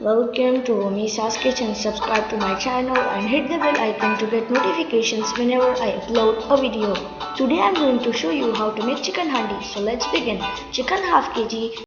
Welcome to Romeesa's Kitchen. Subscribe to my channel and hit the bell icon to get notifications whenever I upload a video. Today I am going to show you how to make chicken handi. So let's begin. Chicken half kg.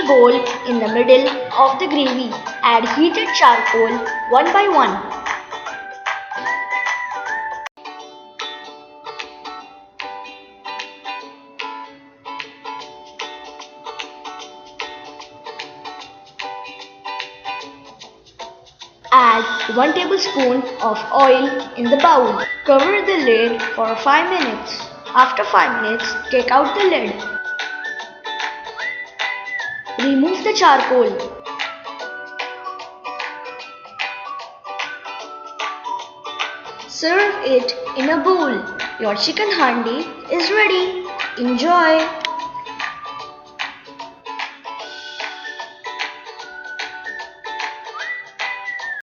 a bowl in the middle of the gravy. Add heated charcoal one by one. Add 1 tablespoon of oil in the bowl. Cover the lid for 5 minutes. After 5 minutes, take out the lid. Remove the charcoal. Serve it in a bowl. Your chicken handi is ready. Enjoy!